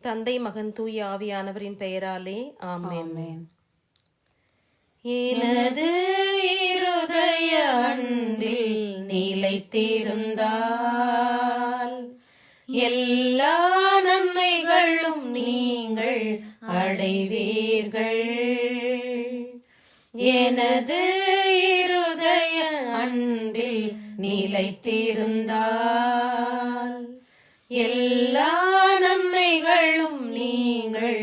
தந்தை மகன் தூய ஆவியானவரின் பெயராலே ஆமென். எனது இருதய அன்பில் நிலைத்திருந்தால் எல்லா நன்மைகளும் நீங்கள் அடைவீர்கள். எனது இருதய அன்பில் நிலைத்திருந்தால் எல்லா நன்மைகளும் நீங்கள்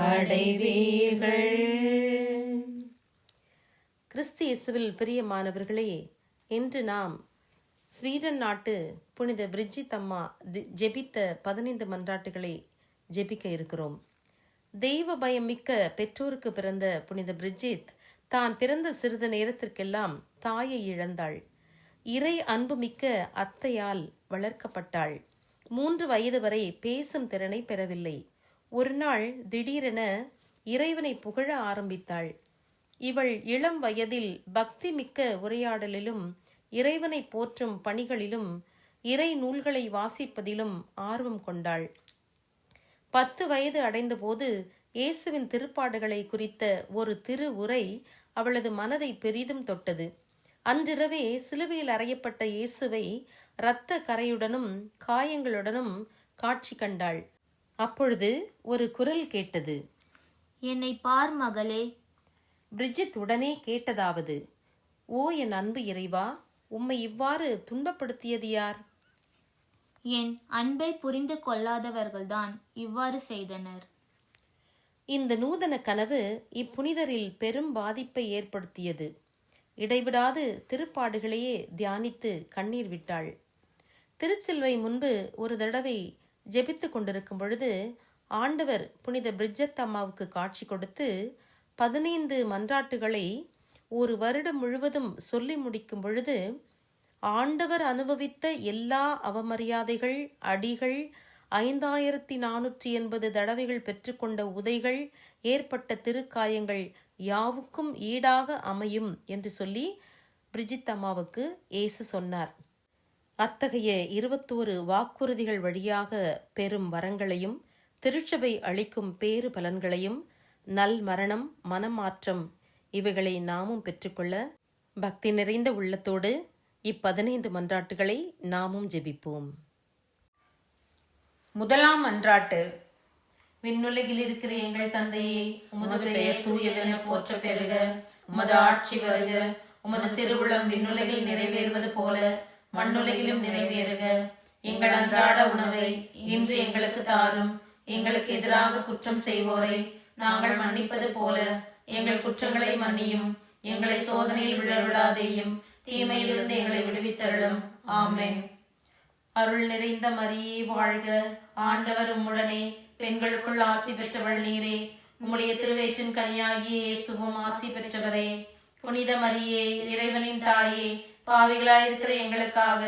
அடைவீர்கள். கிறிஸ்து இயேசுவில் பிரியமானவர்களே, இன்று நாம் ஸ்வீடன் நாட்டு புனித பிரிஜித் அம்மா ஜெபித்த 15 மன்றாட்டுகளை ஜெபிக்க இருக்கிறோம். தெய்வ பயம் மிக்க பெற்றோருக்கு பிறந்த புனித பிரிஜித் தான் பிறந்த சிறிது நேரத்திற்கெல்லாம் தாயை இழந்தாள். இறை அன்பு மிக்க அத்தையால் வளர்க்கப்பட்டாள். 3 வயது வரை பேசும் திறனை பெறவில்லை. ஒரு நாள் திடீரென இறைவனை புகழ ஆரம்பித்தாள். இவள் இளம் வயதில் பக்தி மிக்க உரையாடலிலும் இறைவனை போற்றும் பணிகளிலும் இறை நூல்களை வாசிப்பதிலும் ஆர்வம் கொண்டாள். 10 வயது அடைந்தபோது இயேசுவின் திருப்பாடுகளை குறித்த ஒரு திரு உரை அவளது மனதை பெரிதும் தொட்டது. அன்றிரவே சிலுவையில் அறையப்பட்ட இயேசுவை இரத்த கரையுடனும் காயங்களுடனும் காட்சி கண்டாள். அப்பொழுது ஒரு குரல் கேட்டது, என்னை பார் மகளே. பிரிஜித் உடனே கேட்டதாவது, ஓ என் அன்பு இறைவா, உம்மை இவ்வாறு துன்பப்படுத்தியது யார்? என் அன்பை புரிந்து கொள்ளாதவர்கள்தான் இவ்வாறு செய்தனர். இந்த நூதன கனவு இப்புனிதரில் பெரும் பாதிப்பை ஏற்படுத்தியது. இடைவிடாது திருப்பாடுகளையே தியானித்து கண்ணீர் விட்டாள். திருச்சிலுவை முன்பு ஒரு தடவை ஜெபித்து கொண்டிருக்கும் பொழுது ஆண்டவர் புனித பிரிஜித் அம்மாவுக்கு காட்சி கொடுத்து 15 மன்றாட்டுகளை ஒரு வருடம் முழுவதும் சொல்லி முடிக்கும் பொழுது ஆண்டவர் அனுபவித்த எல்லா அவமரியாதைகள், அடிகள், 5480 தடவைகள் பெற்றுக்கொண்ட உதைகள், ஏற்பட்ட திருக்காயங்கள் யாவுக்கும் ஈடாக அமையும் என்று சொல்லி பிரிஜித் அம்மாவுக்கு இயேசு சொன்னார். அத்தகைய 21 வாக்குறுதிகள் வழியாக பெரும் வரங்களையும் திருச்சபை அளிக்கும் பேறு பலன்களையும் நல் மரணம், மனமாற்றம் இவைகளை நாமும் பெற்றுக்கொள்ள பக்தி நிறைந்த உள்ளத்தோடு 15 மன்றாட்டுகளை நாமும் ஜெபிப்போம். முதலாம் மன்றாட்டு. விண்ணுலகில் இருக்கிற எங்கள் தந்தையே, உமது பெயர் தூயதென போற்ற பெறுக. உமது ஆட்சி வருக. உமது திருவுளம் விண்ணுலகில் நிறைவேறுவது போல மண்ணுலகிலும் நிறைவேறுக. எங்கள் அன்றாட உணவை இன்று எங்களுக்கு தாரும். எங்களுக்கு எதிராக குற்றம் செய்வோரை நாங்கள் மன்னிப்பது போல எங்கள் குற்றங்களை மன்னியும். எங்களை சோதனையில் விழவிடாதேயும், தீமையிலிருந்து எங்களை விடுவித்தருளும். ஆமென். அருள் நிறைந்த மரியே வாழ்க. ஆண்டவர் உம்முடனே, பெண்களுக்குள் ஆசி பெற்றவள் நீரே. உம்முடைய திருவயிற்றின் கனியாகிய இயேசுவும் ஆசி பெற்றவரே. புனித மரியே, இறைவனின் தாயே, பாவிகளாயிருக்கிற எங்களுக்காக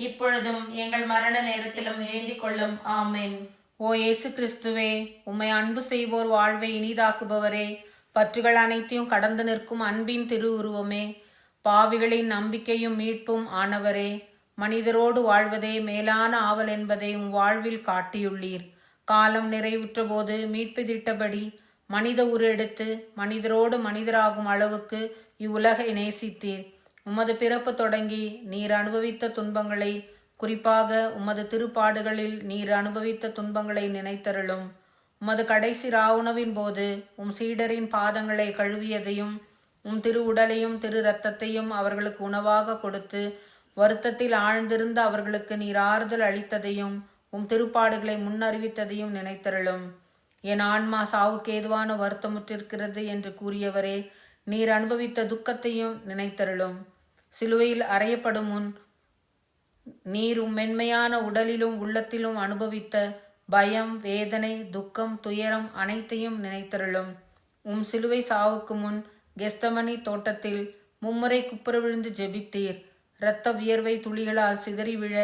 இப்பொழுதும் எங்கள் மரண நேரத்திலும் வேண்டிக் கொள்ளும். ஆமென். ஓ இயேசு கிறிஸ்துவே, உம்மை அன்பு செய்வோர் வாழ்வை இனிதாக்குபவரே, பற்றுகள் அனைத்தையும் கடந்து நிற்கும் அன்பின் திரு உருவமே, பாவிகளின் நம்பிக்கையும் மீட்பும் ஆனவரே, மனிதரோடு வாழ்வதே மேலான ஆவல் என்பதை உம் வாழ்வில் காட்டியுள்ளீர். காலம் நிறைவுற்ற போது மீட்பு திட்டபடி மனித உருவெடுத்து மனிதரோடு மனிதராகும் அளவுக்கு இவ்வுலகை நேசித்தீர். உமது பிறப்பு தொடங்கி நீர் அனுபவித்த துன்பங்களை, குறிப்பாக உமது திருப்பாடுகளில் நீர் அனுபவித்த துன்பங்களை நினைத்தருளும். உமது கடைசி ராவுணவின் போது உம் சீடரின் பாதங்களை கழுவியதையும் உம் திரு உடலையும் திரு இரத்தத்தையும் அவர்களுக்கு உணவாக கொடுத்து வருத்தத்தில் ஆழ்ந்திருந்த அவர்களுக்கு நீர் ஆறுதல் அளித்ததையும் உம் திருப்பாடுகளை முன்னறிவித்ததையும் நினைத்தருளும். என் ஆன்மா சாவுக்கு ஏதுவான வருத்தமுற்றிருக்கிறது என்று கூறியவரே, நீர் அனுபவித்த துக்கத்தையும் நினைத்தருளும். சிலுவையில் அறையப்படும் முன் நீர் உம் மென்மையான உடலிலும் உள்ளத்திலும் அனுபவித்த பயம், வேதனை, துக்கம், துயரம் அனைத்தையும் நினைத்தருளும். உம் சிலுவை சாவுக்கு முன் கெஸ்தமனி தோட்டத்தில் மும்முறை குப்புற விழுந்து ஜெபித்தீர். இரத்த வியர்வை துளிகளால் சிதறி விழ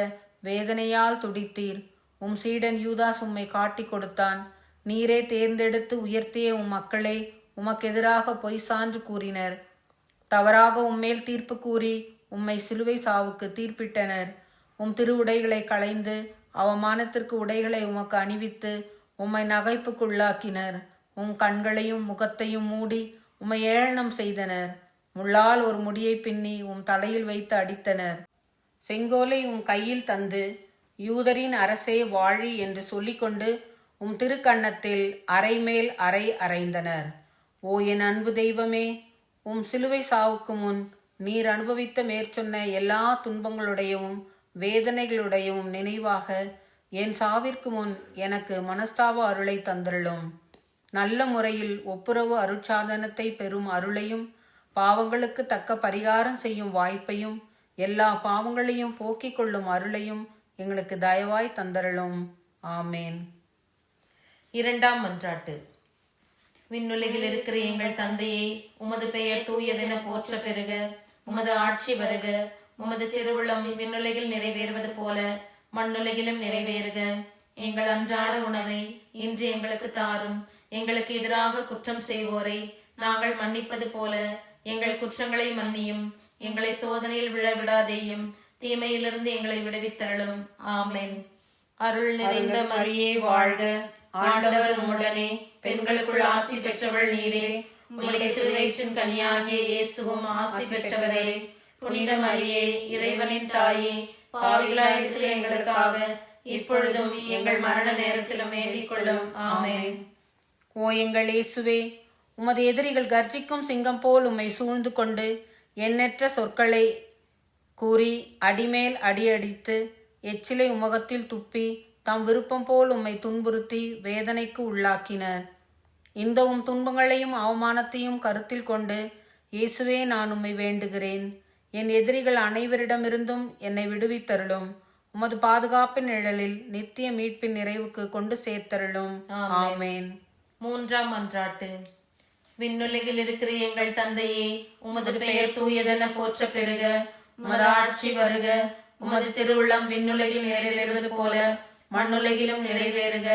வேதனையால் துடித்தீர். உம் சீடன் யூதாஸ் உம்மை காட்டி கொடுத்தான். நீரே தேர்ந்தெடுத்து உயர்த்திய உம் மக்களே உமக்கெதிராக பொய் சான்று கூறினர். தவறாக உம்மேல் தீர்ப்பு கூறி உம்மை சிலுவை சாவுக்கு தீர்ப்பிட்டனர். உம் திரு உடைகளை களைந்து அவமானத்திற்கு உடைகளை உமக்கு அணிவித்து உம்மை நகைப்புக்குள்ளாக்கினர். உம் கண்களையும் முகத்தையும் மூடி உம்மை ஏளனம் செய்தனர். முள்ளால் ஒரு முடியை பின்னி உம் தலையில் வைத்து அடித்தனர். செங்கோலை உம் கையில் தந்து யூதரின் அரசே வாழி என்று சொல்லிக்கொண்டு உம் திருக்கன்னத்தில் அரை மேல் அரை அறைந்தனர். ஓ என் அன்பு தெய்வமே, உம் சிலுவை சாவுக்கு முன் நீர் அனுபவித்த மேற்சொன்ன எல்லா துன்பங்களுடையவும் வேதனைகளுடையவும் நினைவாக என் சாவிற்கு முன் எனக்கு மனஸ்தாப அருளை தந்தருளும். நல்ல முறையில் ஒப்புரவு அருட்சாதனத்தை பெறும் அருளையும் பாவங்களுக்கு தக்க பரிகாரம் செய்யும் வாய்ப்பையும் எல்லா பாவங்களையும் போக்கிக் கொள்ளும் அருளையும் எங்களுக்கு தயவாய் தந்தருளும். ஆமேன். இரண்டாம் மன்றாட்டு. விண்ணுலகில் இருக்கிற எங்கள் தந்தையே, உமது பெயர் தூயதென போற்ற பெறுக. உமது ஆட்சி வருக. உமது திருவுளம் விண்ணுலகில் நிறைவேறுவது போல மண்ணுலகிலும் நிறைவேறுக. எங்கள் அன்றாட உணவை இன்று எங்களுக்கு தாரும். எங்களுக்கு எதிராக குற்றம் செய்வோரை நாங்கள் மன்னிப்பது போல எங்கள் குற்றங்களை மன்னியும். எங்களை சோதனையில் விழவிடாதேயும், தீமையிலிருந்து எங்களை விடுவித்தருளும். ஆமென். அருள் நிறைந்த மரியே வாழ்க. ஆண்டவர் உம்முடனே, பெண்களுக்குள் ஆசி பெற்றவள் நீரே. உம்முடைய திருவயிற்றின் கனியாகிய இயேசுவும் ஆசி பெற்றவரே. புனித மரியே, இறைவனின் தாயே, பாவிகளாயிருக்கிற எங்களுக்காக இப்பொழுதும் எங்கள் மரண நேரத்திலும் வேண்டிக் கொள்ளும். ஆமென். ஓ எங்கள் இயேசுவே, உமது எதிரிகள் கர்ஜிக்கும் சிங்கம் போல் உம்மை சூழ்ந்து கொண்டு எண்ணற்ற சொற்களை கூறி அடிமேல் அடியடித்து எச்சிலை உமகத்தில் துப்பி தாம் விருப்பம் போல் உம்மை துன்புறுத்தி வேதனைக்கு உள்ளாக்கினர். இந்த உம் துன்பங்களையும் அவமானத்தையும் கருத்தில் கொண்டு இயேசுவே, நான் உம்மை வேண்டுகிறேன். என் எதிரிகள் அனைவரிடமிருந்தும் என்னை விடுவித்தருளும். உமது பாதுகாப்பின் நிழலில் நித்திய மீட்பின் நிறைவுக்கு கொண்டு சேர்த்தருளும். ஆமேன். மூன்றாம் மன்றாட்டு. விண்ணுலகில் இருக்கிற எங்கள் தந்தையே, உமது பெயர் தூயதென போற்ற பெறுக. உமது ஆட்சி வருக. உமது திருவுள்ளம் விண்ணுலகில் நிறைவேறுவது போல மண்ணுலகிலும் நிறைவேறுக.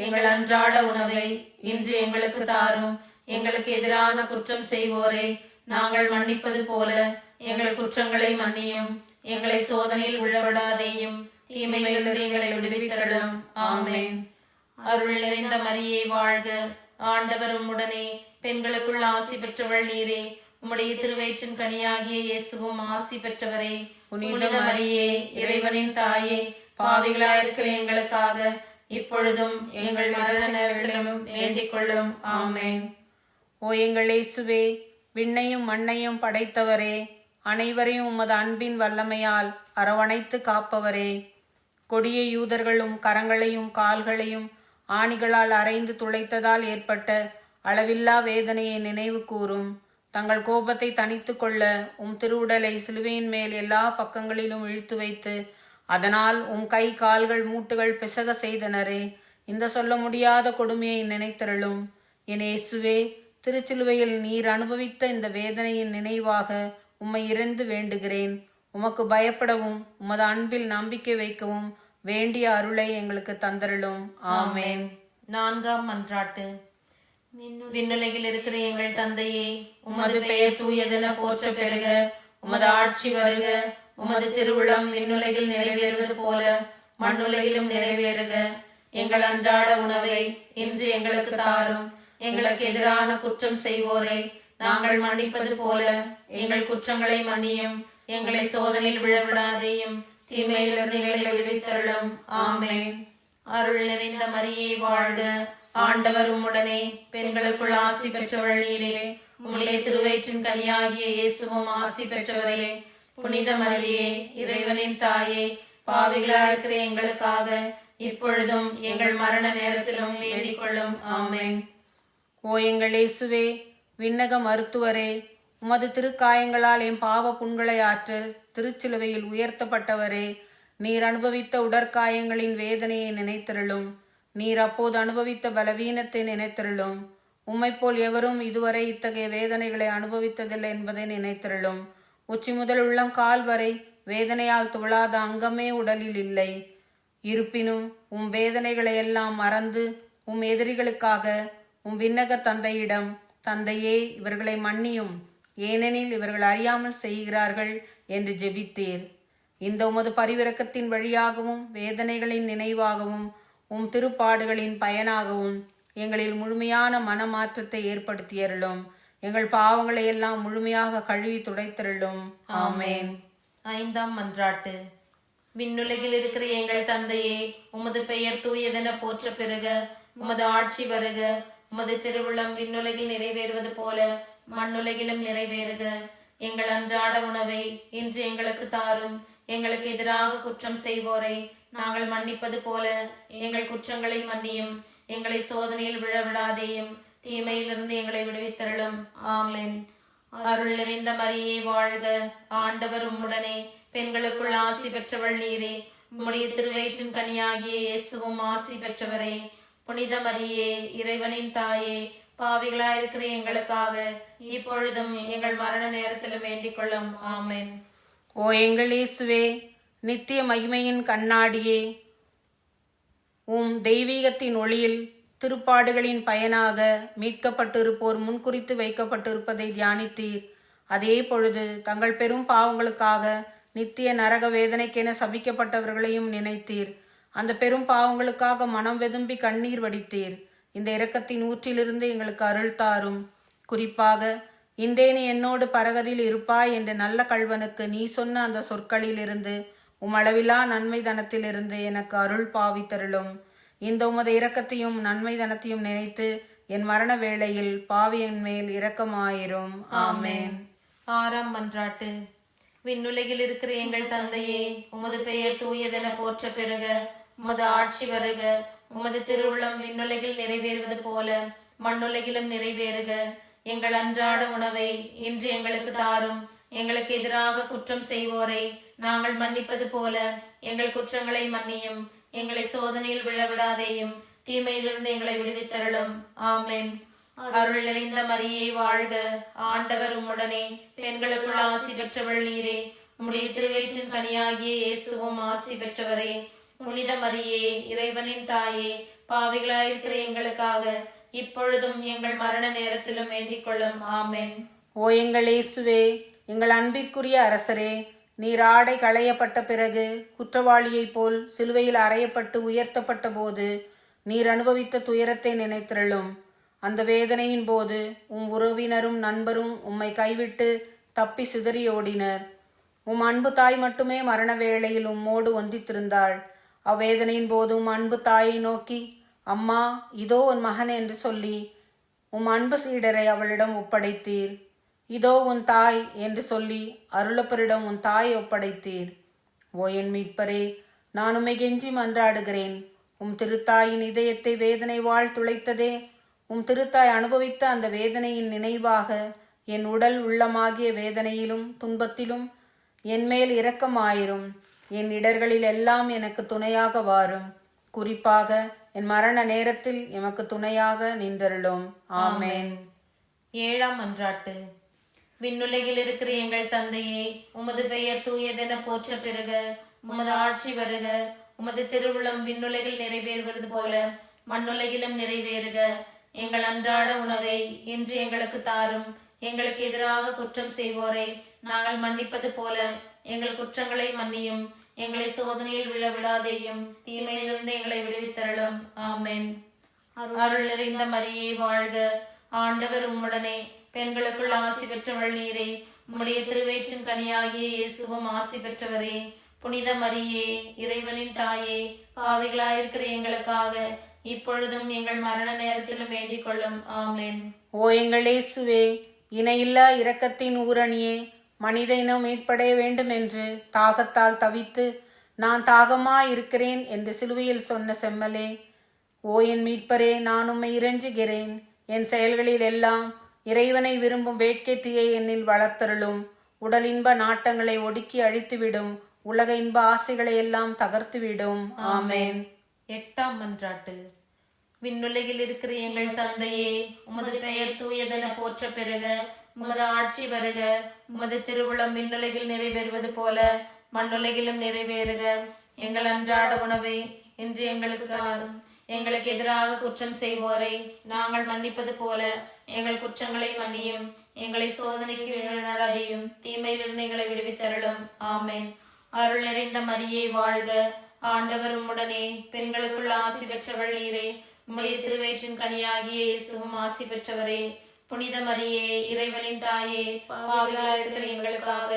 எங்கள் அன்றாட உணவை இன்று எங்களுக்கு தாரும். எங்களுக்கு எதிரான குற்றம் செய்வோரை நாங்கள் மன்னிப்பது போல எங்கள் குற்றங்களை மன்னியும். எங்களை சோதனையில் விழவிடாதேயும், தீமையிலிருந்து எங்களை விடுவித்தருளும். ஆமென். அருள் நிறைந்த மரியே வாழ்க. ஆண்டவர் உம்முடனே, பெண்களுக்குள் ஆசி பெற்றவள் நீரே. உம்முடைய திருவயிற்றின் கனியாகிய இயேசுவும் ஆசி பெற்றவரே. புனித மரியே, இறைவனின் தாயே, பாவிகளாயிருக்கிற எங்களுக்காக இப்பொழுதும் எங்கள் மரண நேரத்திலும் வேண்டிக் கொள்ளும். ஆமென். ஓ எங்கள் இயேசுவே, விண்ணையும் மண்ணையும் படைத்தவரே, அனைவரையும் உமது அன்பின் வல்லமையால் அரவணைத்து காப்பவரே, கொடிய யூதர்களும் கரங்களையும் கால்களையும் ஆணிகளால் அரைந்து துளைத்ததால் ஏற்பட்ட அளவில்லா வேதனையை நினைவு கூறும். தங்கள் கோபத்தை தணித்து கொள்ள உம் திருவுடலை சிலுவையின் மேல் எல்லா பக்கங்களிலும் இழுத்து வைத்து அதனால் உம் கை கால்கள் மூட்டுகள் பிசக செய்தனரே, இந்த சொல்ல முடியாத கொடுமையை நினைத்தருளும். என் இயேசுவே, திருச்சிலுவையில் நீர் அனுபவித்த இந்த வேதனையின் நினைவாக உம்மை இறைந்து வேண்டுகிறேன். உமக்கு பயப்படவும் உமது அன்பில் நம்பிக்கை வைக்கவும் வேண்டிய அருளை எங்களுக்கு தந்தருளும். ஆமேன். நான்காம் மன்றாட்டு. விண்ணுலகில் இருக்கிற எங்கள் தந்தையே, உமது பெயர் தூயதென போற்ற பெறுக. உமது ஆட்சி வருக. உமது திருவுளம் விண்ணுலகில் நிறைவேறுவது போல மண்ணுலகிலும் நிறைவேறுக. எங்கள் அன்றாட உணவை இன்று எங்களுக்கு தாரும். எங்களுக்கு எதிரான குற்றம் செய்வோரை நாங்கள் மன்னிப்பது போல எங்கள் குற்றங்களை மன்னியும். எங்களை சோதனையில் விழவிடாதேயும், தீமையிலிருந்து எங்களை விடுவித்தருளும். ஆமென். அருள் நிறைந்த மரியே வாழ்க. ஆண்டவர் உம்முடனே, பெண்களுக்குள் ஆசி பெற்றவள் நீரே. உம்முடைய திருவயிற்றின் கனியாகிய இயேசுவும் ஆசி பெற்றவரே. புனித மரியே, இறைவனின் தாயே, பாவிகளாயிருக்கிற எங்களுக்காக இப்பொழுதும் எங்கள் மரண நேரத்திலும் வேண்டிக் கொள்ளும். ஆமென். ஓ எங்கள் இயேசுவே, விண்ணக மருத்துவரே, உமது திருக்காயங்களால் என் பாவ புண்களை ஆற்ற திருச்சிலுவையில் உயர்த்தப்பட்டவரே, நீர் அனுபவித்த உடற்காயங்களின் வேதனையை நினைத்தருளும். நீர் அப்போது அனுபவித்த பலவீனத்தை நினைத்தருளும். உம்மைப்போல் எவரும் இதுவரை இத்தகைய வேதனைகளை அனுபவித்ததில்லை என்பதை நினைத்தருளும். உச்சி முதல் உள்ளம் கால் வரை வேதனையால் துவளாத அங்கமே உடலில் இல்லை. இருப்பினும் உம் வேதனைகளை எல்லாம் மறந்து உம் எதிரிகளுக்காக உம் விண்ணக தந்தையிடம், தந்தையே, இவர்களை மன்னியும், ஏனெனில் இவர்கள் அறியாமல் செய்கிறார்கள் என்று ஜெபித்தீர். இந்த உமது பரிவிரக்கத்தின் வழியாகவும் வேதனைகளின் நினைவாகவும் உம் திருப்பாடுகளின் பயனாகவும் எங்களில் முழுமையான மனமாற்றத்தை ஏற்படுத்தியருளும். எங்கள் பாவங்களை எல்லாம் முழுமையாக கழுவி துடைத்தருளும். ஆமேன். 5ஆம் மன்றாட்டு. விண்ணுலகில் இருக்கிற எங்கள் தந்தையே, உமது பெயர் தூயதென போற்ற பெறுக. உமது ஆட்சி வருக. உமது திருவுளம் விண்ணுலகில் நிறைவேறுவது போல மண்ணுலகிலும் நிறைவேறுக. எங்கள் அன்றாட உணவை இன்று எங்களுக்கு தாரும். எங்களுக்கு எதிராக குற்றம் செய்வோரை நாங்கள் மன்னிப்பது போல எங்கள் குற்றங்களை மன்னியும். எங்களை சோதனையில் விழவிடாதேயும், தீமையிலிருந்து எங்களை விடுவித்தருளும். ஆமென். அருள் நிறைந்த மரியே வாழ்க. ஆண்டவர் உம்முடனே, பெண்களுக்குள் ஆசி பெற்றவள் நீரே. உம்முடைய திருவயிற்றின் கனியாகிய இயேசுவும் ஆசி பெற்றவரே. புனித மரியே, இறைவனின் தாயே, பாவிகளாயிருக்கிற எங்களுக்காக இப்பொழுதும் எங்கள் மரண நேரத்திலும் வேண்டிக் கொள்ளும். ஆமென். ஓ எங்கள் இயேசுவே, நித்திய மகிமையின் கண்ணாடியே, உம் தெய்வீகத்தின் ஒளியில் திருப்பாடுகளின் பயனாக மீட்கப்பட்டிருப்போர் முன்குறித்து வைக்கப்பட்டிருப்பதை தியானித்தீர். அதே பொழுது தங்கள் பெரும் பாவங்களுக்காக நித்திய நரக வேதனைக்கென சபிக்கப்பட்டவர்களையும் நினைத்தீர். அந்த பெரும் பாவங்களுக்காக மனம் வெதும்பி கண்ணீர் வடித்தீர். இந்த இரக்கத்தின் ஊற்றிலிருந்து எங்களுக்கு அருள் தாரும். குறிப்பாக, இன்றே நீ என்னோடு பரகதில் இருப்பாய் என்ற நல்ல கள்வனுக்கு நீ சொன்ன அந்த சொற்களிலிருந்து, உமளவிலா நன்மை தனத்திலிருந்து எனக்கு அருள் பாவித்தருளும். இந்த உமது இரக்கத்தையும் நன்மை தனத்தையும் நினைத்து என் மரண வேளையில் பாவியின் மேல் இரக்கமாயிரும். ஆமேன். 6ஆம் மன்றாட்டு. விண்ணுலகில் இருக்கிற எங்கள் தந்தையே, உமது பெயர் தூயதென போற்ற பெறுக. உமது ஆட்சி வருக. உமது திருவுளம் விண்ணுலகில் நிறைவேறுவது போல மண்ணுலகிலும் நிறைவேறுக. எங்கள் அன்றாட உணவை இன்று எங்களுக்கு தாரும். எங்களுக்கு எதிராக குற்றம் செய்வோரை நாங்கள் மன்னிப்பது போல எங்கள் குற்றங்களை மன்னியும். எங்களை சோதனையில் விழவிடாதேயும், தீமையிலிருந்து எங்களை விடுவித்தருளும். ஆமென். அருள் நிறைந்த மரியே வாழ்க. ஆண்டவர் உம்முடனே, பெண்களுக்குள் ஆசி பெற்றவள் நீரே. உம்முடைய திருவயிற்றின் கனியாகிய இயேசுவும் ஆசி பெற்றவரே. புனித மரியே, இறைவனின் தாயே, பாவிகளாயிருக்கிற எங்களுக்காக இப்பொழுதும் எங்கள் மரண நேரத்திலும் வேண்டிக் கொள்ளும். ஆமென். ஓ எங்கள் இயேசுவே, எங்கள் அன்பிற்குரிய அரசரே, நீர் ஆடை களையப்பட்ட பிறகு குற்றவாளியைப் போல் சிலுவையில் அறையப்பட்டு உயர்த்தப்பட்ட போது நீர் அனுபவித்த துயரத்தை நினைத்திருளும். அந்த வேதனையின் போது உம் உறவினரும் நண்பரும் உம்மை கைவிட்டு தப்பி சிதறியோடினர். உம் அன்பு தாய் மட்டுமே மரண வேளையில் உம்மோடு ஒன்றித்திருந்தாள். அவ்வேதனையின் போது உம் அன்பு தாயை நோக்கி, அம்மா, இதோ உன் மகன் என்று சொல்லி உம் அன்பு சீடரை அவளிடம் ஒப்படைத்தீர். இதோ உன் தாய் என்று சொல்லி அருளப்பரிடம் உன் தாயை ஒப்படைத்தீர். ஓ என் மீட்பரே, நான் உம்மை கெஞ்சி மன்றாடுகிறேன். உம் திருத்தாயின் இதயத்தை வேதனை வாழ் துளைத்ததே. உம் திருத்தாய் அனுபவித்த அந்த வேதனையின் நினைவாக என் உடல் உள்ளமாகிய வேதனையிலும் துன்பத்திலும் என்மேல் இரக்கமாயிரும். என் இடர்களில் எல்லாம் எனக்கு துணையாக வாரும். குறிப்பாக என் மரண நேரத்தில் எமக்கு துணையாக நின்றருளும். ஆமேன். 7ஆம் மன்றாட்டு. விண்ணுலகில் இருக்கிற எங்கள் தந்தையே, உமது பெயர் தூயதென போற்ற பெறுக. உமது ஆட்சி வருக. உமது திருவுளம் விண்ணுலகில் நிறைவேறுவது போல மண்ணுலகிலும் நிறைவேறுக. எங்கள் அன்றாட உணவை இன்று எங்களுக்கு தாரும். எங்களுக்கு எதிராக குற்றம் செய்வோரை நாங்கள் மன்னிப்பது போல எங்கள் குற்றங்களை மன்னியும். எங்களை சோதனையில் விழவிடாதேயும், தீமையிலிருந்து எங்களை விடுவித்தருளும். ஆமென். அருள் நிறைந்த மரியே வாழ்க. ஆண்டவர் உம்முடனே, பெண்களுக்குள் ஆசி பெற்றவள் நீரே. உம்முடைய திருவயிற்றின் கனியாகிய இயேசுவும் ஆசி பெற்றவரே. புனித மரியே, இறைவனின் தாயே, பாவிகளாயிருக்கிற எங்களுக்காக இப்பொழுதும் எங்கள் மரண நேரத்திலும் வேண்டிக் கொள்ளும். ஆமென். ஓ எங்கள் இயேசுவே, இணையில்லா இரக்கத்தின் ஊரணியே, மனித இனம் மீட்படைய வேண்டும் என்று தாகத்தால் தவித்து நான் தாகமாயிருக்கிறேன் என்று சிலுவையில் சொன்ன செம்மலே, ஓ என் மீட்பரே, நான் உம்மை இறைஞ்சுகிறேன். என் செயல்களில் எல்லாம் இறைவனை விரும்பும் வேட்கை தீயை என்னில் வளர்த்தருளும். உடல் இன்ப நாட்டங்களை ஒடுக்கி அழித்துவிடும். உலக இன்ப ஆசைகளை எல்லாம் தகர்த்துவிடும். ஆமேன். 8ஆம் மன்றாட்டு. விண்ணுலகில் இருக்கிற எங்கள் தந்தையே, உமது பெயர் தூயதென போற்ற பெறுக. உமது ஆட்சி வருக. உமது திருவுளம் விண்ணுலகில் நிறைவேறுவது போல மண்ணுலகிலும் நிறைவேறுக. எங்கள் அன்றாட உணவை இன்று எங்களுக்கு தாரும். எங்களுக்கு எதிராக குற்றம் செய்வோரை நாங்கள் மன்னிப்பது போல எங்கள் குற்றங்களை மன்னியும். எங்களை சோதனைக்கு விழாதையும், தீமையிலிருந்து எங்களை விடுவித்தருளும். ஆமென். அருள் நிறைந்த மரியே வாழ்க. ஆண்டவர் உம்முடனே பெண்களுக்குள் ஆசி பெற்றவள் நீரே. உம்முடைய திருவயிற்றின் கனியாகிய இயேசுவும் ஆசி பெற்றவரே. புனித மரியே, இறைவனின் தாயே, பாவிகளாயிருக்கிற எங்களுக்காக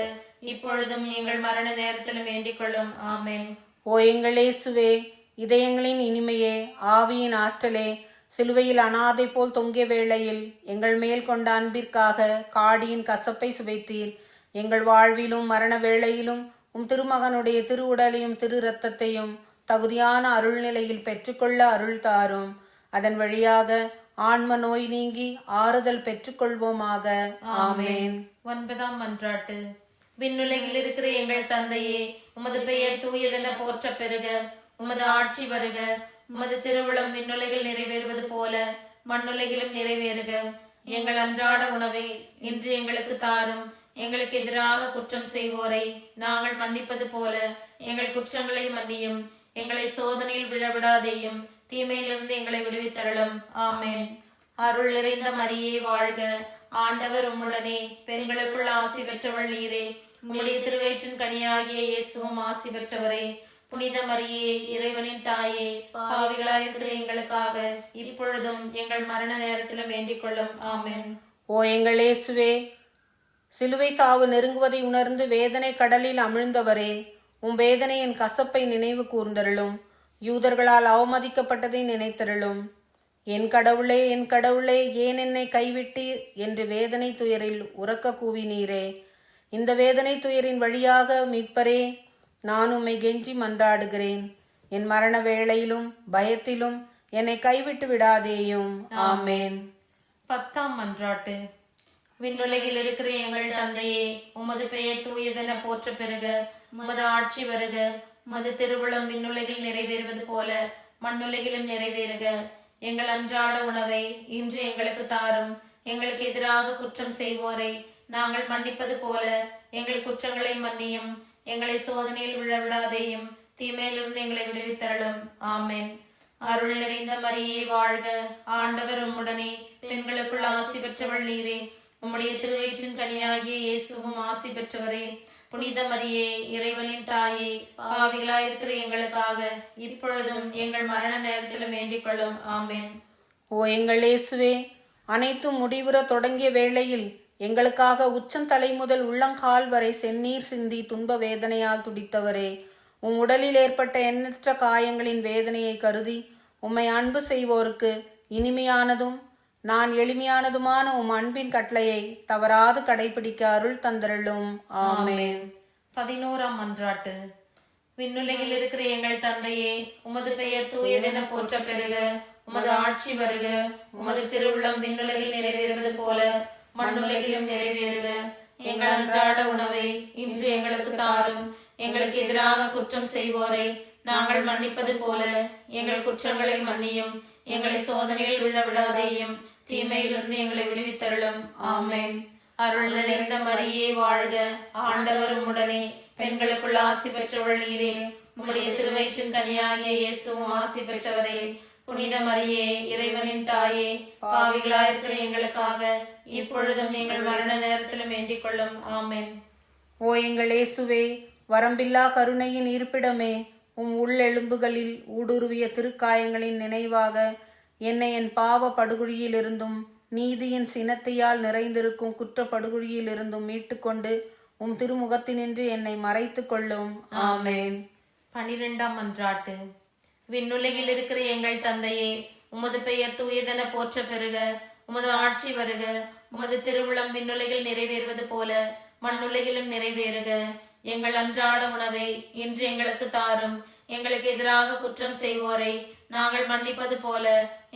இப்பொழுதும் எங்கள் மரண நேரத்திலும் வேண்டிக் கொள்ளும். ஆமென். ஓ எங்கள் இயேசுவே, இதயங்களின் இனிமையே, ஆவியின் ஆற்றலே, சிலுவையில் அனாதை போல் தொங்கிய வேளையில் எங்கள் மேல் கொண்ட அன்பிற்காக காடியின் கசப்பை சுவைத்தீர். எங்கள் வாழ்விலும் மரண வேளையிலும் உம் திருமகனுடைய திரு உடலையும் திரு இரத்தத்தையும் தகுதியான அருள்நிலையில் பெற்றுக்கொள்ள அருள் தாரும். அதன் வழியாக ஆன்ம நோய் நீங்கி ஆறுதல் பெற்றுக்கொள்வோமாக. ஆமென். 9ஆம் மன்றாட்டு. விண்ணுலகில் இருக்கிற எங்கள் தந்தையே, உமது பெயர் தூயதென போற்ற பெறுக. உமது ஆட்சி வருக. உமது திருவுளம் விண்ணுலகில் நிறைவேறுவது போல மண்ணுலகிலும் நிறைவேறுக. எங்கள் அன்றாட உணவை இன்று எங்களுக்கு தாரும். எங்களுக்கு எதிராக குற்றம் செய்வோரை நாங்கள் மன்னிப்பது போல எங்கள் குற்றங்களை மன்னியும். எங்களை சோதனையில் விழவிடாதேயும், தீமையிலிருந்து எங்களை விடுவித்தருளும். ஆமென். அருள் நிறைந்த மரியே வாழ்க. ஆண்டவர் உம்முடனே, பெண்களுக்குள் ஆசி பெற்றவள் நீரே. உம்முடைய திருவயிற்றின் கனியாகிய இயேசுவும் ஆசி பெற்றவரே. புனித மரியே, இறைவனின் தாயே, பாவிகளாயிருக்கிற எங்களுக்காக இப்பொழுதும் எங்கள் மரண நேரத்திலும் வேண்டிக் கொள்ளும். ஆமென். ஓ எங்கள் இயேசுவே, சிலுவை சாவு நெருங்குவதை உணர்ந்து வேதனை கடலில் அமிழ்ந்தவரே, உம் வேதனையின் கசப்பை நினைவு கூர்ந்தருளும். யூதர்களால் அவமதிக்கப்பட்டதை நினைத்தருளும். என் கடவுளே, என் கடவுளே, ஏன் என்னை கைவிட்டீர் என்று வேதனை துயரில் உரக்க கூவினீரே. இந்த வேதனை துயரின் வழியாக மீட்பரே, நான் உம்மை கெஞ்சி மன்றாடுகிறேன். என் மரண வேளையிலும் பயத்திலும் என்னை கைவிட்டு விடாதேயும். ஆமென். 10ஆம் மன்றாட்டு. விண்ணுலகில் இருக்கிற எங்கள் தந்தையே, உமது பெயர் தூயதென போற்ற பெறுக. உமது ஆட்சி வருக. உமது திருவுளம் விண்ணுலகில் நிறைவேறுவது போல மண்ணுலகிலும் நிறைவேறுக. எங்கள் அன்றாட உணவை இன்று எங்களுக்கு தாரும். எங்களுக்கு எதிராக குற்றம் செய்வோரை நாங்கள் மன்னிப்பது போல எங்கள் குற்றங்களை மன்னியும். எங்களை சோதனையில் விழவிடாதேயும், தீமையிலிருந்து எங்களை விடுவித்தருளும். ஆமென். அருள் நிறைந்த மரியே வாழ்க. ஆண்டவர் உம்முடனே, பெண்களுக்குள் ஆசி பெற்றவள் நீரே. உம்முடைய திருவயிற்றின் கனியாகிய இயேசுவும் ஆசி பெற்றவரே. புனித மரியே, இறைவனின் தாயே, பாவிகளாயிருக்கிற எங்களுக்காக இப்பொழுதும் எங்கள் மரண நேரத்திலும் வேண்டிக் கொள்ளும். ஆமென். ஓ எங்கள் இயேசுவே, அனைத்தும் முடிவுற தொடங்கிய வேளையில் எங்களுக்காக உச்சந்தலை முதல் உள்ளங்கால் வரை செந்நீர் சிந்தி துன்ப வேதனையால் துடித்தவரே, உம் உடலில் ஏற்பட்ட எண்ணற்ற காயங்களின் வேதனையை கருதி உம்மை அன்பு செய்வோருக்கு இனிமையானதும் நான் எளிமையானதுமான உம் அன்பின் கட்டளையை தவறாது கடைபிடிக்க அருள் தந்தருளும். ஆமென். 11ஆம் மன்றாட்டு. விண்ணுலகில் இருக்கிற எங்கள் தந்தையே, உமது பெயர் தூயதென போற்ற பெறுக. உமது ஆட்சி வருக. உமது திருவுளம் விண்ணுலகில் நிறைவேறுவது போல மண்ணுலகிலும் நிறைவேறுக. எங்கள் அன்றாட உணவை இன்று எங்களுக்கு தாரும். எங்களுக்கு எதிராக குற்றம் செய்வோரை நாங்கள் மன்னிப்பது போல எங்கள் குற்றங்களை மன்னியும். எங்களை சோதனையில் விழவிடாதேயும், தீமையிலிருந்து எங்களை விடுவித்தருளும். ஆமென். அருள் நிறைந்த மரியே வாழ்க. ஆண்டவர் உம்முடனே, பெண்களுக்குள் ஆசி பெற்றவள் நீரே. உம்முடைய திருவயிற்றின் கனியாகிய இயேசுவும் ஆசி பெற்றவரே. புனித மரியே, இறைவனின் தாயே, பாவிகளாயிருக்கிற எங்களுக்காக இப்பொழுதும் எங்கள் மரண நேரத்திலும் வேண்டிக் கொள்ளும். ஆமென். ஓ எங்கள் இயேசுவே, வரம்பில்லா கருணையின் இருப்பிடமே, உம் உள்ளெலும்புகளில் ஊடுருவிய திருக்காயங்களின் நினைவாக என்னை என் பாவ படுகொழியிலிருந்தும் நீதியின் சினத்தையால் நிறைந்திருக்கும் குற்ற படுகொழியிலிருந்தும் மீட்டுக்கொண்டு உம் திருமுகத்தினின்று என்னை மறைத்து கொள்ளும். ஆமென். 12ஆம் மன்றாட்டு. விண்ணுலகில் இருக்கிற எங்கள் தந்தையே, உமது பெயர் தூயதென போற்ற பெறுக. உமது ஆட்சி வருக. உமது திருவுளம் விண்ணுலகில் நிறைவேறுவது போல மண்ணுலகிலும் நிறைவேறுக. எங்கள் அன்றாட உணவை இன்று எங்களுக்கு தாரும். எங்களுக்கு எதிராக குற்றம் செய்வோரை நாங்கள் மன்னிப்பது போல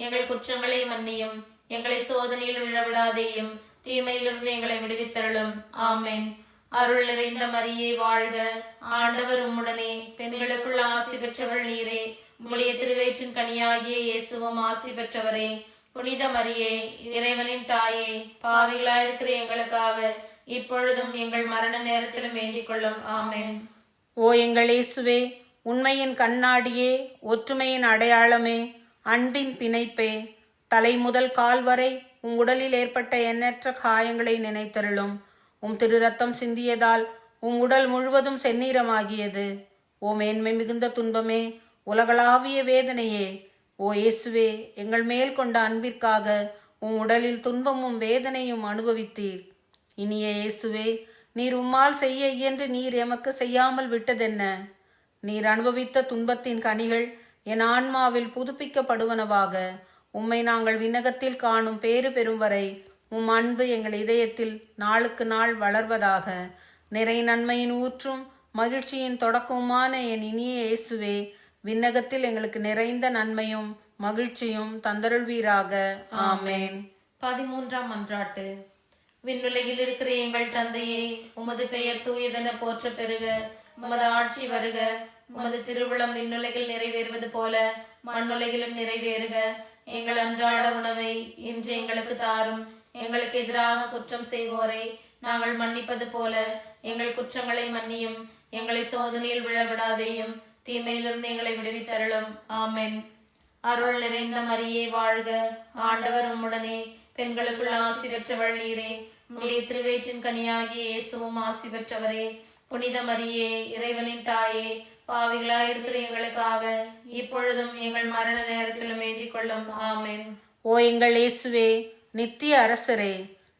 எங்கள் குற்றங்களை மன்னியும். எங்களை சோதனையில் விழவிடாதேயும், தீமையிலிருந்து எங்களை விடுவித்தருளும். ஆமென். அருள் நிறைந்த மரியே வாழ்க. ஆண்டவர் உம்முடனே, பெண்களுக்குள் ஆசி பெற்றவள் நீரே. உம்முடைய திருவயிற்றின் கனியாகிய இயேசுவும் ஆசி பெற்றவரே. புனித மரியே, இறைவனின் தாயே, பாவிகளாயிருக்கிற எங்களுக்காக இப்பொழுதும் எங்கள் மரண நேரத்திலும் வேண்டிக் கொள்ளும். ஆமென். ஓ எங்கள் இயேசுவே, உண்மையின் கண்ணாடியே, ஒற்றுமையின் அடையாளமே, அன்பின் பிணைப்பே, தலை முதல் கால் வரை உம் உடலில் ஏற்பட்ட எண்ணற்ற காயங்களை நினைத்தருளும். உம் திரு ரத்தம் சிந்தியதால் உம் உடல் முழுவதும் செந்நீரமாகியது. ஓ மேன்மை மிகுந்த துன்பமே, உலகளாவிய வேதனையே, ஓ இயேசுவே, எங்கள் மேல் கொண்ட அன்பிற்காக உம் உடலில் துன்பமும் வேதனையும் அனுபவித்தீர். இனிய இயேசுவே, நீர் உம்மால் செய்ய இயன்று நீர் எமக்கு செய்யாமல் விட்டதென்ன? நீர் அனுபவித்த துன்பத்தின் கனிகள் என் ஆன்மாவில் புதுப்பிக்கப்படுவனவாக. உம்மை நாங்கள் விண்ணகத்தில் காணும் பேறு பெறும் வரை உம் அன்பு எங்கள் இதயத்தில் நாளுக்கு நாள் வளர்வதாக. நிறை நன்மையின் ஊற்றும் மகிழ்ச்சியின் தொடக்கமுமான என் இனிய இயேசுவே, விண்ணகத்தில் எங்களுக்கு நிறைந்த நன்மையும் மகிழ்ச்சியும் தந்தருள்வீராக. ஆமேன். 13ஆம் மன்றாட்டு. விண்ணுலகில் இருக்கிற எங்கள் தந்தையே, உமது பெயர் தூயதென போற்ற பெறுக. உமது ஆட்சி வருக. உமது திருவிழம் விண்ணுலகில் நிறைவேறுவது போல மண்ணுலகிலும் நிறைவேறுக. எங்கள் அன்றாட உணவை இன்று எங்களுக்கு தாரும். எங்களுக்கு எதிராக குற்றம் செய்வோரை நாங்கள் மன்னிப்பது போல எங்கள் குற்றங்களை மன்னியும். எங்களை சோதனையில் விழவிடாதேயும், தீமையிலிருந்து எங்களை விடுவித்தருளும். ஆமென். அருள் நிறைந்த மரியே வாழ்க. ஆண்டவர் உம்முடனே, பெண்களுக்குள் ஆசி பெற்றவள் நீரே. உம்முடைய திருவயிற்றின் கனியாகிய இயேசுவும் ஆசி பெற்றவரே. புனித மரியே, இறைவனின் தாயே, பாவிகளாயிருக்கிற எங்களுக்காக இப்பொழுதும் எங்கள் மரண நேரத்திலும் வேண்டிக் கொள்ளும். ஆமென். ஓ எங்கள் இயேசுவே, நித்திய அரசரே,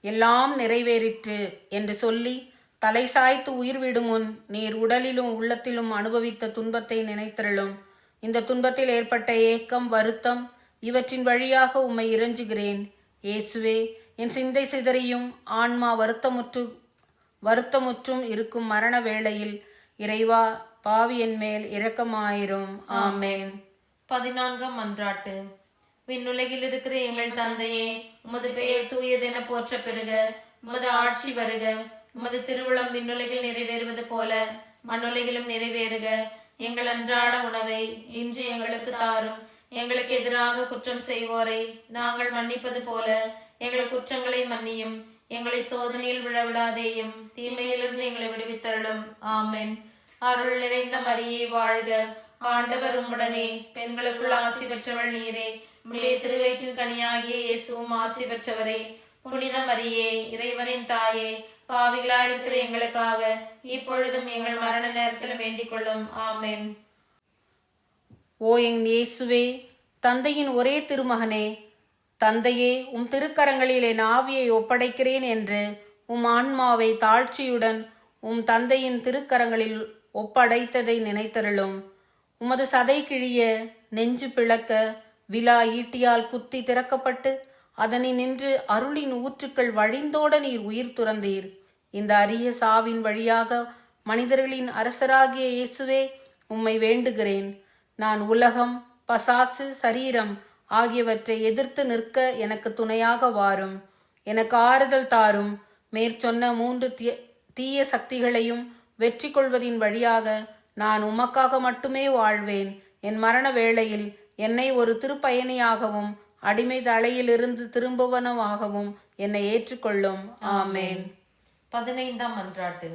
எல்லாம் நிறைவேறிற்று என்று சொல்லி தலை சாய்த்து உயிர் விடும் முன் நீர் உடலிலும் உள்ளத்திலும் அனுபவித்த துன்பத்தை நினைத்தருளும். இந்த துன்பத்தில் ஏற்பட்ட ஏக்கம், வருத்தம் இவற்றின் வழியாக உம்மை இறைஞ்சுகிறேன். இயேசுவே, என் சிந்தை சிதறியும் ஆன்மா வருத்தமுற்றும் இருக்கும் மரண வேளையில் இறைவா, பாவி என் மேல் இரக்கமாயிரும். ஆமேன். 14ஆம் மன்றாட்டு. விண்ணுலகில் இருக்கிற எங்கள் தந்தையே, உமது பெயர் தூயதென போற்ற பெறுக. உமது ஆட்சி வருக. உமது திருவிழம் விண்ணுலகில் நிறைவேறுவது போல மண்ணுலகிலும் நிறைவேறுக. எங்கள் அன்றாட உணவை இன்று எங்களுக்கு தாரும். எங்களுக்கு எதிராக குற்றம் செய்வோரை நாங்கள் மன்னிப்பது போல எங்கள் குற்றங்களை மன்னியும். எங்களை சோதனையில் விழவிடாதேயும், தீமையிலிருந்து எங்களை விடுவித்தருளும். ஆமென். அருள் நிறைந்த மரியே வாழ்க. ஆண்டவர் உம்முடனே, பெண்களுக்குள் ஆசி பெற்றவள் நீரே. உம்முடைய திருவயிற்றின் கனியாகிய இயேசுவும் ஆசி பெற்றவரே. புனித மரியே, இறைவனின் தாயே, பாவிகளாயிருக்கிற எங்களுக்காக இப்பொழுதும் எங்கள் மரண நேரத்தில் வேண்டிக் கொள்ளும். ஆமென். ஓ என் இயேசுவே, தந்தையின் ஒரே திருமகனே, தந்தையே, உம் திருக்கரங்களில் என் ஆவியை ஒப்படைக்கிறேன் என்று உம் ஆன்மாவை தாழ்ச்சியுடன் உம் தந்தையின் திருக்கரங்களில் ஒப்படைத்ததை நினைத்தருளும். உமது சதை கிழிய, நெஞ்சு பிளக்க, விலா ஈட்டியால் குத்தி திறக்கப்பட்டு அதனின்று அருளின் ஊற்றுக்கள் வழிந்தோட நீர் உயிர் துறந்தீர். இந்த அரிய சாவின் வழியாக மனிதர்களின் அரசராகிய இயேசுவே, உம்மை வேண்டுகிறேன். நான் உலகம், பசாசு, சரீரம் ஆகியவற்றை எதிர்த்து நிற்க எனக்கு துணையாக வாரும். எனக்கு ஆறுதல் தாரும். மேற்சொன்ன 3 தீய சக்திகளையும் வெற்றி கொள்வதின் வழியாக நான் உமக்காக மட்டுமே வாழ்வேன். என் மரண வேளையில் என்னை ஒரு திருப்பயணியாகவும் அடிமை தலையிலிருந்து திரும்புவனவாகவும் என்னை ஏற்றுக்கொள்ளும். ஆமேன். 15ஆம் மன்றாட்டு.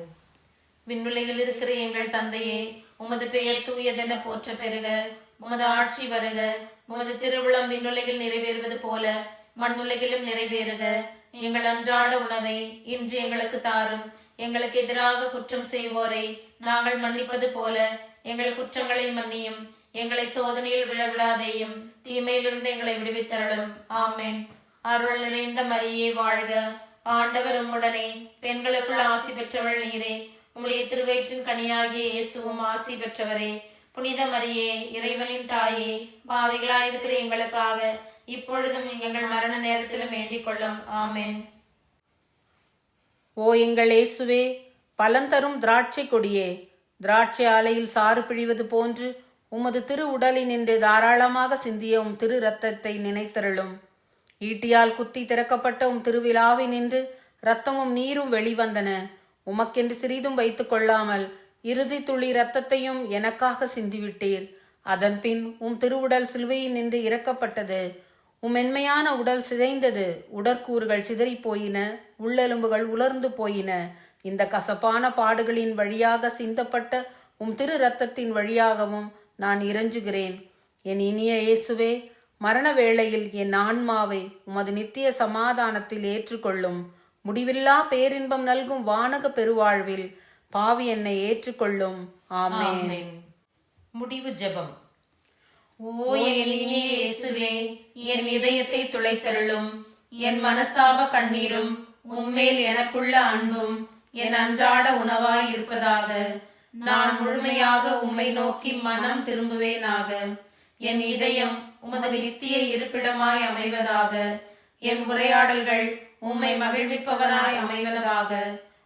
விண்ணுலகில் இருக்கிற எங்கள் தந்தையே, உமது பெயர் தூயதென போற்ற பெறுக. உமது ஆட்சி வருக. உமது திருவிழம் விண்ணுலகில் நிறைவேறுவது போல மண்ணுலகிலும் நிறைவேறுக. எங்கள் அன்றாட உணவை இன்று எங்களுக்கு தாரும். எங்களுக்கு எதிராக குற்றம் செய்வோரை நாங்கள் மன்னிப்பது போல எங்கள் குற்றங்களை மன்னியும். எங்களை சோதனையில் விழவிடாதேயும், தீமையிலிருந்து எங்களை விடுவித்தருளும். ஆமென். அருள் நிறைந்த மரியே வாழ்க. ஆண்டவர் உம்முடனே, பெண்களுக்குள் ஆசி பெற்றவள் நீரே. உம்முடைய திருவயிற்றின் கனியாகிய இயேசுவும் ஆசி பெற்றவரே. புனித மரியே, இறைவனின் தாயே, பாவிகளாயிருக்கிற எங்களுக்காக இப்பொழுதும் எங்கள் மரண நேரத்திலும் வேண்டிக் கொள்ளும். ஆமென். ஓ எங்கள் இயேசுவே, பலன் தரும் திராட்சை கொடியே, திராட்சை ஆலையில் சாறு பிழிவது போன்று உமது திரு உடலினின்று தாராளமாக சிந்திய உம் திரு இரத்தத்தை நினைத்தருளும். ஈட்டியால் குத்தி திறக்கப்பட்ட உம் திருவிழாவினின்று இரத்தமும் நீரும் வெளிவந்தன. உமக்கென்று சிறிதும் வைத்துக் கொள்ளாமல் இறுதி துளி இரத்தத்தையும் எனக்காக சிந்திவிட்டீர். அதன்பின் உம் திருவுடல் சிலுவையில் நின்று இறக்கப்பட்டது. உம் மென்மையான உடல் சிதைந்தது. உடற்கூறுகள் சிதறி போயின. உள்ளெலும்புகள் உலர்ந்து போயின. இந்த கசப்பான பாடுகளின் வழியாக சிந்தப்பட்ட உம் திரு இரத்தத்தின் வழியாகவும் நான் இறைஞ்சுகிறேன். என் இனிய இயேசுவே, மரண வேளையில் என் ஆன்மாவை உமது நித்திய சமாதானத்தில் ஏற்றுக்கொள்ளும். முடிவில்லா பேரின்பம் நல்கும் வானக பெருவாழ்வில் பாவி என்னை ஏற்றுக்கொள்ளும். ஆமென். முடிவு ஜெபம். ஓ என் இனிய இயேசுவே, என் இதயத்தை துளைத்தருளும். என் மனஸ்தாப கண்ணீரும் உம்மேல் எனக்குள்ள அன்பும் என் அன்றாட உணவாய் இருப்பதாக. நான் முழுமையாக உம்மை நோக்கி மனம் திரும்புவேனாக. என் இதயம் உமது நித்திய இருப்பிடமாய் அமைவதாக. என் உரையாடல்கள் உம்மை மகிழ்விப்பவனாய் அமைவதாக.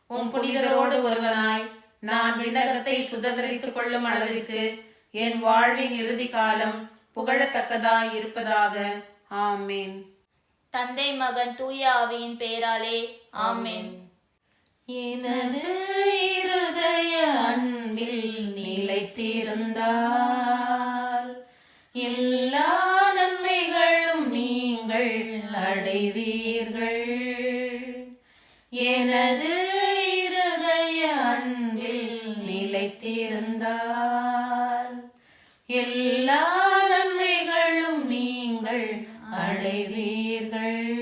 உம் புனிதரோடு ஒருவனாய் நான் விண்ணகத்தை சுதந்திரித்துக் கொள்ளும் அளவிற்கு என் வாழ்வின் இறுதி காலம் புகழத்தக்கதாய் இருப்பதாக. ஆமேன். தந்தை, மகன், தூய ஆவியின் பெயராலே ஆமென். எனது இருதய அன்பில் நிலைத்திருந்தால் எல்லா நன்மைகளும் நீங்கள் அடைவீர்கள். எனது இருதய அன்பில் நிலைத்திருந்தால் எல்லா நன்மைகளும் நீங்கள் அடைவீர்கள்.